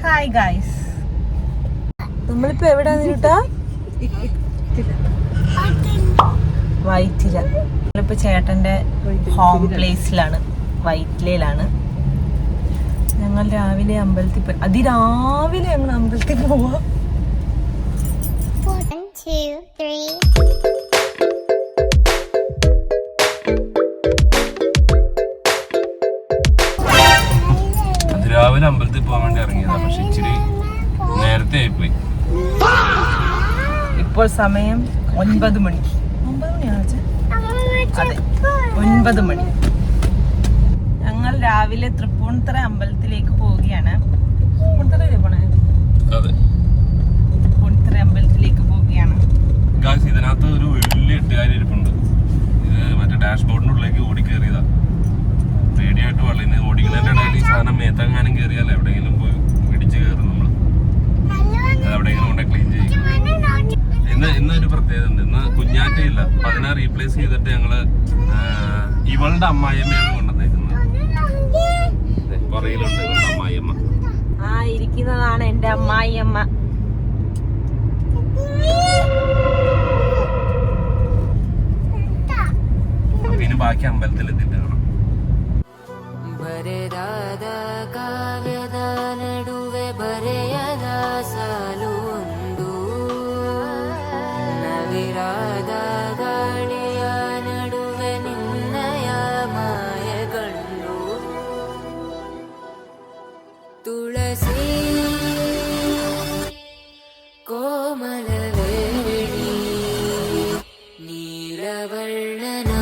Hi guys, നമ്മളിപ്പോ എവിടെയാ നിന്നിട്ടാ? വൈറ്റില. നമ്മളിപ്പോ ചേട്ടന്റെ ഹോം പ്ലേസിലാണ്, വൈറ്റിലയിലാണ്. ഞങ്ങൾ രാവിലെ അമ്പലത്തിൽ പോയി. അതിരാവിലെ ഞങ്ങൾ അമ്പലത്തിൽ പോവാ. 1 2 3 രാവിലെ അമ്പലത്തിൽ പോകാൻ വേണ്ടി ഇറങ്ങിയതാണ്. പക്ഷെ ഇച്ചിരി നേരത്തെ ആയിപ്പോയി. ഇപ്പോൾ സമയം 9 മണി. 9 മണിയാണോ? അതെ, 9 മണി. ഞങ്ങൾ രാവിലെ തൃപ്പൂണിത്തറ അമ്പലത്തിലേക്ക് പോവുകയാണ്. തൃപ്പൂണിത്തറയിലേ പോണേ? തൃപ്പൂണിത്തറ അമ്പലത്തിലേക്ക് പോവുകയാണ്. ഇതിനകത്ത് ഒരു വലിയ എട്ടുകാരി ഇരിപ്പുണ്ട്. ഇത് മറ്റേ ഡാഷ് ബോർഡിന്റെ ഉള്ളിലേക്ക് ഓടി കയറിയതാ. പേടിയായിട്ട് വളരുന്ന ഓടിക്കുന്നതിന്റെ ഇടയിൽ ഈ സാധനം മേത്തങ്ങാനും കയറിയാൽ എവിടെയെങ്കിലും പോയി ഇടിച്ച് കയറും നമ്മള്. അത് എവിടെയെങ്കിലും കൊണ്ട് ക്ലീൻ ചെയ്യും. ഇന്നൊരു പ്രത്യേകത ഉണ്ട്. ഇന്ന് കുഞ്ഞാറ്റയില്ല. അപ്പൊ അതിനെ റീപ്ലേസ് ചെയ്തിട്ട് ഞങ്ങള് ഇവളുടെ അമ്മായിയമ്മയാണ് കൊണ്ടുവന്നേക്കുന്നത്. പുറയിലുണ്ട് ഇവളുടെ അമ്മായിയമ്മ. ഇരിക്കുന്നതാണ് എന്റെ അമ്മായിയമ്മ. പിന്നെ ബാക്കി അമ്പലത്തിൽ എത്തിയിട്ട് കാണാം. ಬರೆದಾದ ಕಾವ್ಯದ ನಡುವೆ ಬರೆಯದ ಸಾಲುಂದು, ನವಿರಾದ ಗಾಳಿಯ ನಡುವೆ ನಿನ್ನಯ ಮಾಯಗಂಡು, ತುಳಸಿ ಕೋಮಲವೇಣಿ ನೀಲವರ್ಣನ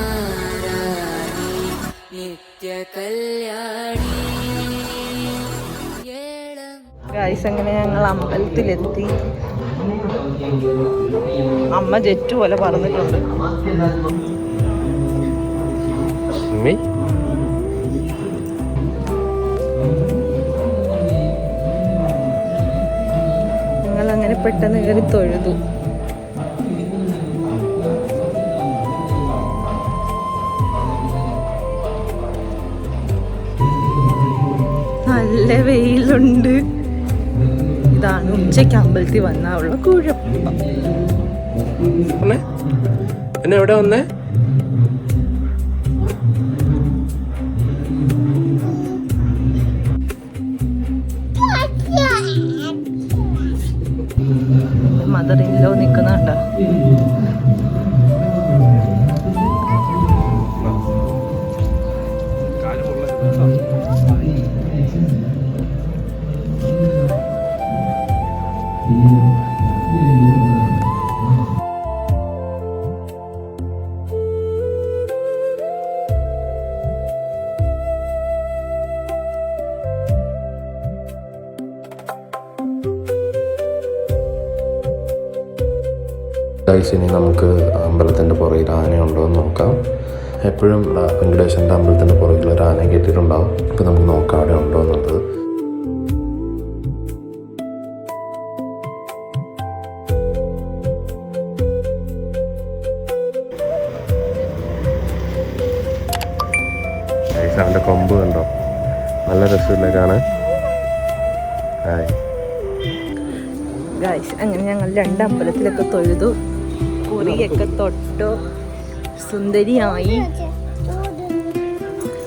നിത്യ കല്യാണി. ഗൈസ്, അങ്ങനെ ഞങ്ങൾ അമ്പലത്തിലെത്തി. അമ്മ ജെറ്റ് പോലെ പറന്നിട്ടുണ്ട്. ഞങ്ങൾ അങ്ങനെ പെട്ടെന്ന് കയറി തൊഴുതു. നല്ല വെയിലുണ്ട്. ഇതാണ് ഉച്ചയ്ക്ക് അമ്പലത്തിൽ വന്നുള്ള കുഴപ്പം. പിന്നെ എവിടെ വന്നേ? മദർ ഇൻ ലോ നിൽക്കുന്നുണ്ടോ? ഇനി നമുക്ക് അമ്പലത്തിൻ്റെ പുറകിൽ ആനയുണ്ടോ എന്ന് നോക്കാം. എപ്പോഴും വെങ്കടേശ്വരൻ്റെ അമ്പലത്തിൻ്റെ പുറകിൽ ഒരു ആന കെട്ടിയിട്ടുണ്ടാവും. അപ്പോൾ നമുക്ക് നോക്കാം അവിടെ ഉണ്ടോ എന്നുള്ളത്. അവൻ്റെ കൊമ്പ് കണ്ടോ? നല്ല രസമില്ലേ കാണാൻ? ഗൈസ്, അങ്ങനെ ഞങ്ങൾ 2 അമ്പലത്തിലൊക്കെ തൊഴുതു. കുറിയൊക്കെ തൊട്ടു, സുന്ദരിയായി.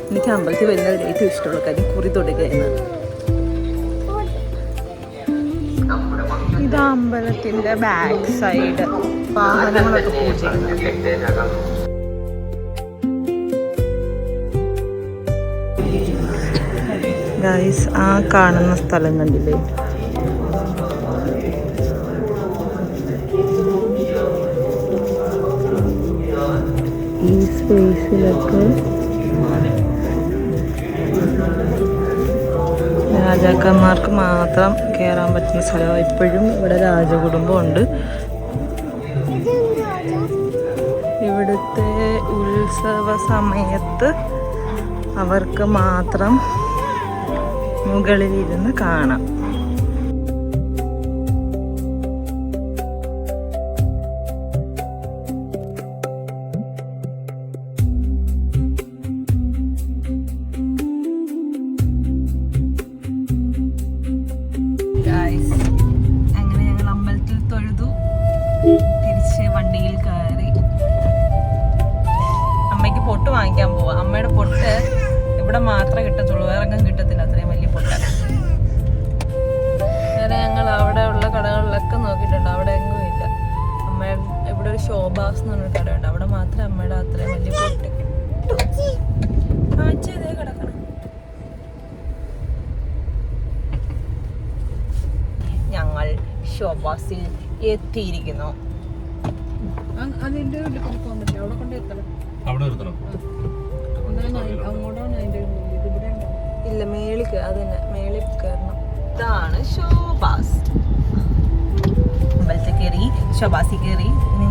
എനിക്ക് അമ്പലത്തിൽ വരുന്നതിൽ ഏറ്റവും ഇഷ്ടമുള്ള കാര്യം കുറി തൊടുക എന്നാണ്. ഇത് അമ്പലത്തിന്റെ ബാക്ക് സൈഡ്. വാഹനങ്ങളൊക്കെ പൂജ ചെയ്യുന്നു. ഗൈസ്, ആ കാണുന്ന സ്ഥലം കണ്ടില്ലേ? ഈ സ്പേസിലൊക്കെ രാജാക്കന്മാർക്ക് മാത്രം കയറാൻ പറ്റുന്ന സ്ഥലം. ഇപ്പോഴും ഇവിടെ രാജകുടുംബമുണ്ട്. ഇവിടുത്തെ ഉത്സവ സമയത്ത് അവർക്ക് മാത്രം മുകളിലിരുന്ന് കാണാം. തിരിച്ച് വണ്ടിയിൽ കയറി അമ്മയ്ക്ക് പൊട്ട് വാങ്ങിക്കാൻ പോവാ. അമ്മയുടെ പൊട്ട് ഇവിടെ മാത്രമേ കിട്ടത്തുള്ളൂ, വേറെ എങ്ങും കിട്ടത്തില്ല അത്രയും വലിയ പൊട്ട്. വേറെ ഞങ്ങൾ അവിടെ ഉള്ള കടകളിലൊക്കെ നോക്കിയിട്ടുണ്ട്, അവിടെ എങ്ങും ഇല്ല. അമ്മ ഇവിടെ ഒരു ശോഭാസ് എന്ന് പറഞ്ഞൊരു കടയുണ്ട്, അവിടെ മാത്രമേ അമ്മയുടെ അത്രയും വലിയ പൊട്ട് കിട്ടൂ. കാഴ്ചതേ കിടക്കണം. ഞങ്ങൾ ശോഭാസിൽ എത്തിയിരിക്കുന്നു. ഇല്ല, മേളിൽ അത് തന്നെ, മേളിൽ കയറണം. ഇതാണ് ശോഭാസ്. അമ്പലത്തിൽ കയറി, ശോഭാസിൽ കയറി. ഇനി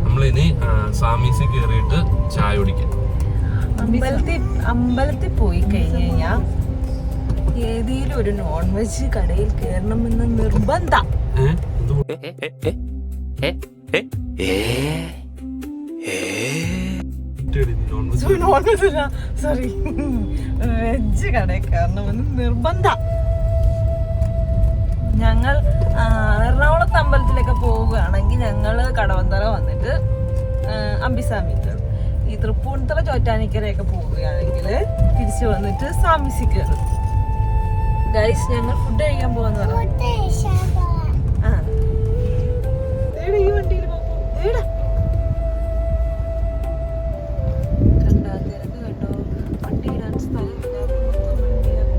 നമ്മളിനി സാമീസിൽ കയറിയിട്ട് ചായ കുടിക്കാം. അമ്പലത്തിൽ പോയി കഴിഞ്ഞ് കഴിഞ്ഞാൽ ഏതെങ്കിലും ഒരു നോൺ വെജ് കടയിൽ കയറണമെന്ന് നിർബന്ധം. സോറി, വെജ് കടയിൽ കയറണമെന്ന് നിർബന്ധം. ഞങ്ങൾ എറണാകുളത്ത് അമ്പലത്തിലൊക്കെ പോവുകയാണെങ്കിൽ ഞങ്ങൾ കടവന്തറ വന്നിട്ട് അമ്പിസ്വാമി കയറും. ഈ തൃപ്പൂണിത്തറ ചോറ്റാനിക്കരയൊക്കെ പോവുകയാണെങ്കിൽ തിരിച്ചു വന്നിട്ട് സ്വാമിസി കയറും. ഗൈസ്, ഞങ്ങൾ ഫുഡ് കഴിക്കാൻ പോവാന്ന് പറഞ്ഞു. ഈ വണ്ടിയിൽ കണ്ടാ തിരക്ക് കേട്ടോ, വണ്ടി ഇടാൻ സ്ഥലമില്ല, മൊത്തം വണ്ടിയാണ്.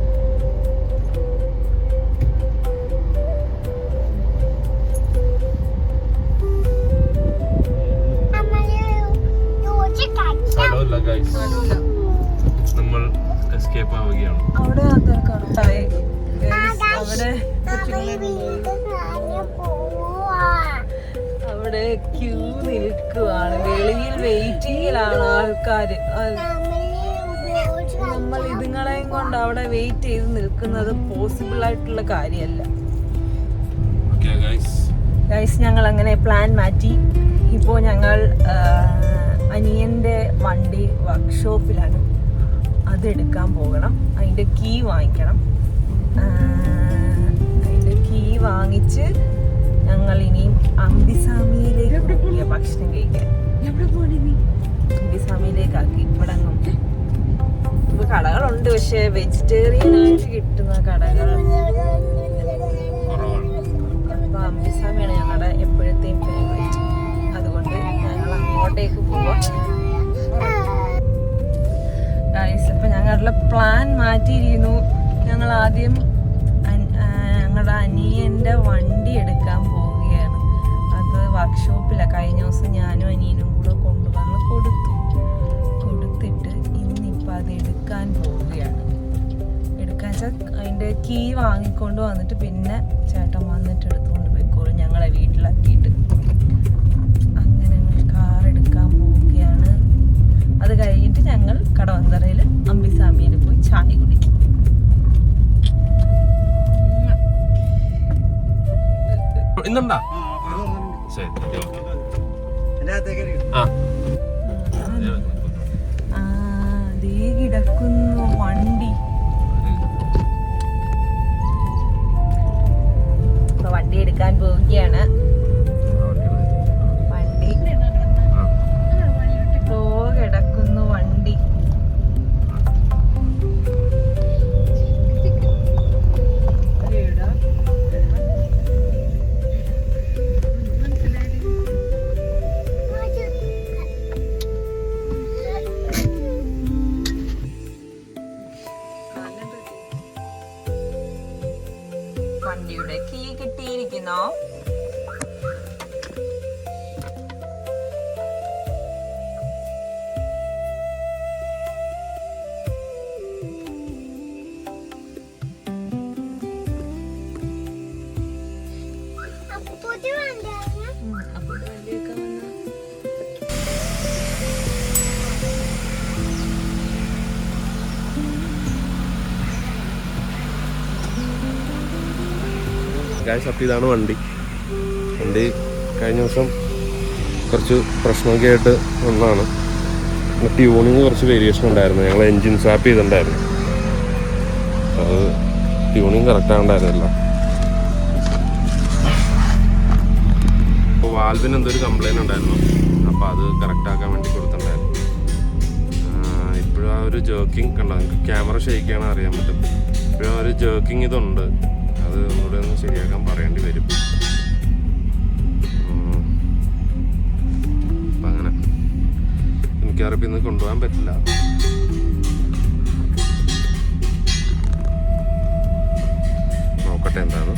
നമ്മൾ എസ്കേപ്പ് ആവുകയാണ്. അവിടെ അവിടെ ക്യൂ നിൽക്കുവാണ്, വെളിയിൽ വെയിറ്റിങ്ങിലാണ് ആൾക്കാര്. നമ്മൾ ഇതുങ്ങളെയും കൊണ്ട് അവിടെ വെയിറ്റ് ചെയ്ത് നിൽക്കുന്നത് പോസിബിൾ ആയിട്ടുള്ള കാര്യമല്ല. ഗൈസ്, ഞങ്ങൾ അങ്ങനെ പ്ലാൻ മാറ്റി. ഇപ്പോൾ ഞങ്ങൾ അനിയൻ്റെ വണ്ടി വർക്ക്ഷോപ്പിലാണ്, അതെടുക്കാൻ പോകണം. അതിൻ്റെ കീ വാങ്ങിക്കണം. അതിൻ്റെ കീ വാങ്ങിച്ച് ഞങ്ങൾ ഇനിയും അമ്പിസ്വാമിയിലേക്ക് പോകിയ ഭക്ഷണം കഴിക്കാൻ. അമ്പിസ്വാമിയിലേക്കാക്കി. ഇവിടെ ഇപ്പോൾ കടകളുണ്ട്, പക്ഷേ വെജിറ്റേറിയൻ ആയിട്ട് കിട്ടുന്ന കടകൾ. അപ്പോൾ അമ്പിസ്വാമിയാണ് ഞങ്ങളുടെ എപ്പോഴത്തെയും ഫേവറേറ്റ്. അതുകൊണ്ട് ഞങ്ങൾ അങ്ങോട്ടേക്ക് പോവാം. ഗൈസ്, ഇപ്പം ഞങ്ങളുടെ പ്ലാൻ മാറ്റിയിരിക്കുന്നു. ഞങ്ങൾ ആദ്യം ഞങ്ങളുടെ അനിയൻ്റെ വണ്ടി എടുക്കാൻ പോവുകയാണ്. അത് വർക്ക്ഷോപ്പിലാണ്. കഴിഞ്ഞ ദിവസം ഞാനും അനിയനും കൂടെ കൊണ്ടുവന്ന് കൊടുത്തിട്ട് ഇന്നിപ്പോൾ അത് എടുക്കാൻ പോവുകയാണ്. എടുക്കാൻ വെച്ചാൽ അതിൻ്റെ കീ വാങ്ങിക്കൊണ്ട് വന്നിട്ട് പിന്നെ ചേട്ടൻ വന്നിട്ട് എടുത്തുകൊണ്ട് പോയിക്കോളും, ഞങ്ങളെ വീട്ടിലാക്കിയിട്ട്. അങ്ങനെ കാർ എടുക്കാൻ പോവുകയാണ്. അത് കഴിഞ്ഞിട്ട് ഞങ്ങൾ കടവന്തറയിൽ അമ്പിസ്വാമിയിൽ പോയി ചായ കുടിക്കും. ഇന്നുണ്ടാ ശരി, ദേ കിടക്കുന്നു വണ്ടി. വണ്ടി എടുക്കാൻ പോവുകയാണ്. വണ്ടി കിടക്കുന്നു വണ്ടി. വണ്ടിയുടെ കീ കിട്ടിയിരിക്കുന്നു. അപ്പോൾ ഇതാണ് വണ്ടി. കഴിഞ്ഞ ദിവസം കുറച്ച് പ്രശ്നമൊക്കെ ആയിട്ട് വന്നതാണ്. ട്യൂണിങ് കുറച്ച് വേരിയേഷൻ ഉണ്ടായിരുന്നു. ഞങ്ങൾ എൻജിൻ സ്വാപ്പ് ചെയ്തിട്ടുണ്ടായിരുന്നു. അത് ട്യൂണിങ് കറക്റ്റ് ആകണ്ടായിരുന്നില്ല. വാൽവിന് എന്തൊരു കംപ്ലൈൻറ്റ് ഉണ്ടായിരുന്നു. അപ്പോൾ അത് കറക്റ്റ് ആക്കാൻ വേണ്ടി കൊടുത്തിട്ടുണ്ടായിരുന്നു. ഇപ്പോഴും ആ ഒരു ജേർക്കിങ് കണ്ടോ, നിങ്ങൾക്ക് ക്യാമറ ഷെയ്ക്കാണ് അറിയാൻ പറ്റും. ഇപ്പോഴും ആ ഒരു ജേർക്കിങ് ഇതുണ്ട്. അത് ഒന്നുകൂടെ ഒന്ന് ശരിയാക്കാൻ പറയേണ്ടി വരും. അപ്പം അങ്ങനെ എനിക്കറിയിപ്പോൾ ഇന്ന് കൊണ്ടുപോകാൻ പറ്റില്ല. നോക്കട്ടെ എന്താണ്.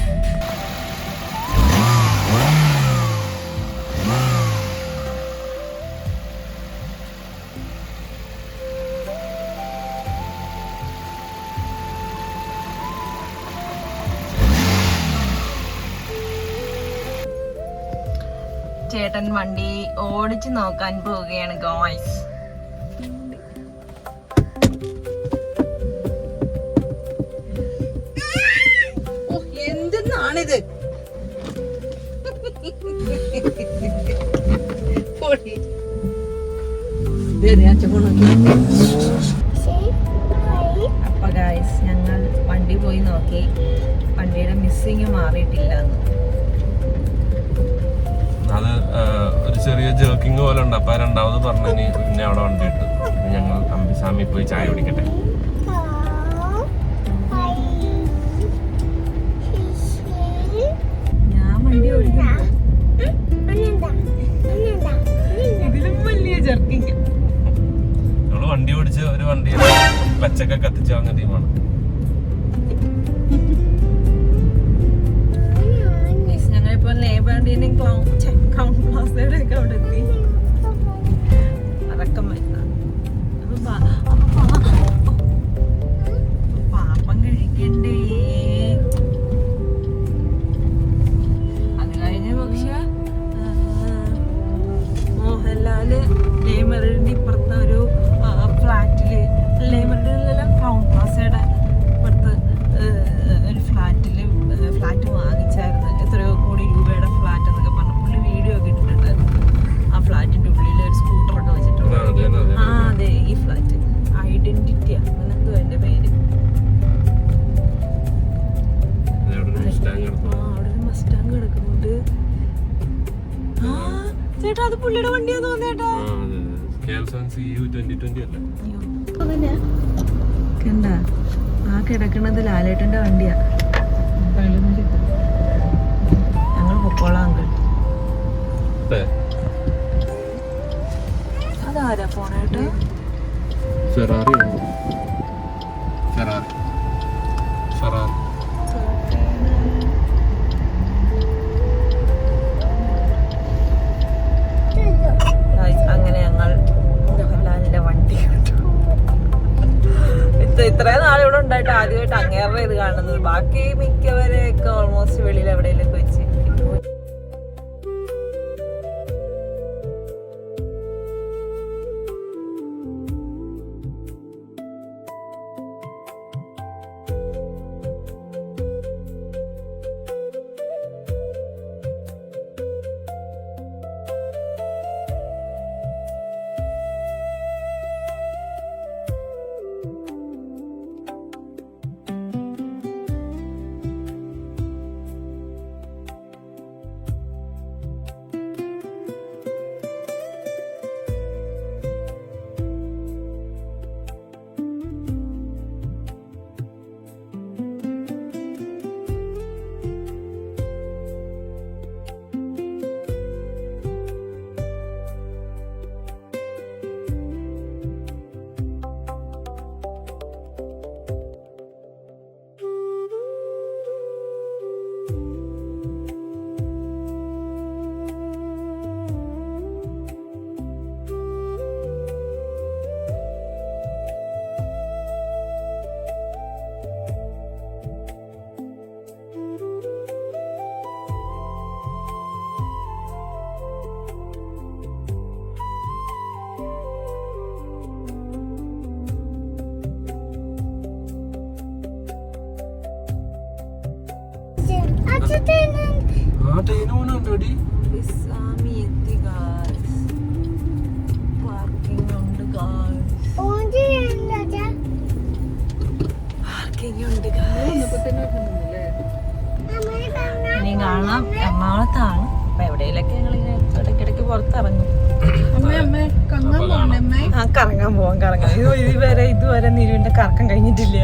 ചേട്ടൻ വണ്ടി ഓടിച്ചു നോക്കാൻ പോവുകയാണ് ഗോയ്സ്. എന്തെന്നാണിത്? അപ്പൊ ഗായ്സ് ഞങ്ങൾ വണ്ടി പോയി നോക്കി, വണ്ടിയുടെ മിസ്സിങ് മാറിയിട്ടില്ല. അത് ഒരു ചെറിയ ജേർക്കിങ് പോലെ ഉണ്ട്. അപ്പൊ രണ്ടാമത് പറഞ്ഞു പിന്നെ അവിടെ വണ്ടി ഇട്ടു. ഞങ്ങൾ അമ്പിസാമി പോയി ചായ കുടിക്കട്ടെ. ഞാൻ വണ്ടി ഓടിക്കും, ഇതിലും വലിയ ജർക്കിങ്. നമ്മള് വണ്ടി ഓടിച്ച് ഒരു വണ്ടി പച്ചക്കെ കത്തിച്ച് വാങ്ങുന്ന ടീമാണ്. ഞങ്ങളിപ്പോ ലേബറിന്റെയും ക്രൗൺ പ്ലാസയുടെ ഒക്കെ അവിടെ എത്തി. അതൊക്കെ പാപ്പം കഴിക്കണ്ടേ? അത് കഴിഞ്ഞ പക്ഷെ മോഹൻലാല് ലേമറിന്റെ ഇപ്പുറത്തെ ഒരു ഫ്ലാറ്റില്, ലേമറിന്റെ ക്രൗൺ പ്ലാസയുടെ ഇപ്പുറത്ത് ഒരു ഫ്ലാറ്റ് വാങ്ങിച്ചായിരുന്നു. എത്രയോ കോടി രൂപയുടെ ഫ്ലാറ്റ് എന്നൊക്കെ പറഞ്ഞു പുള്ളി വീഡിയോ ഒക്കെ ഇട്ടിട്ടുണ്ടായിരുന്നു. ആ ഫ്ലാറ്റിന്റെ ഉള്ളിൽ ഒരു സ്കൂട്ടറൊക്കെ വെച്ചിട്ടുണ്ട്. ആ അതെ, ഈ ഫ്ലാറ്റ് ഐഡന്റിറ്റി അങ്ങനെ എന്തോ എന്റെ പേര്. അവിടെ ഒരു മസ്റ്റാങ് കിടക്കുന്നുണ്ട്. ആ ചേട്ടാ, അത് പുള്ളിയുടെ വണ്ടിയാന്ന് തോന്നേട്ടാ. കണ്ട ആ കിടക്കണത് ലാലേട്ടന്റെ വണ്ടിയാ. ഞങ്ങൾ പൊക്കോളാം അങ്കിൾ. അതാരാ പോണേട്ടാ? അങ്ങനെ ഞങ്ങൾ മോഹൻലാലിന്റെ വണ്ടി കണ്ടു. ഇത്രയും നാളിവിടെ ഉണ്ടായിട്ട് ആദ്യമായിട്ട് അങ്ങേറെ ഇത് കാണുന്നത്. ബാക്കി മിക്കവരെയൊക്കെ ഓൾമോസ്റ്റ് വെളിയിൽ എവിടെയെങ്കിലും വെച്ച്. ഇനി കാണാം. എറണാകുളത്താണ്. അപ്പൊ എവിടെയെങ്കിലൊക്കെ ഞങ്ങളിങ്ങനെ പുറത്തിറങ്ങും. കറങ്ങാൻ ആ കറങ്ങാൻ പോവാം. ഇതുവരെ നിരുവിന്റെ കറക്കം കഴിഞ്ഞിട്ടില്ല.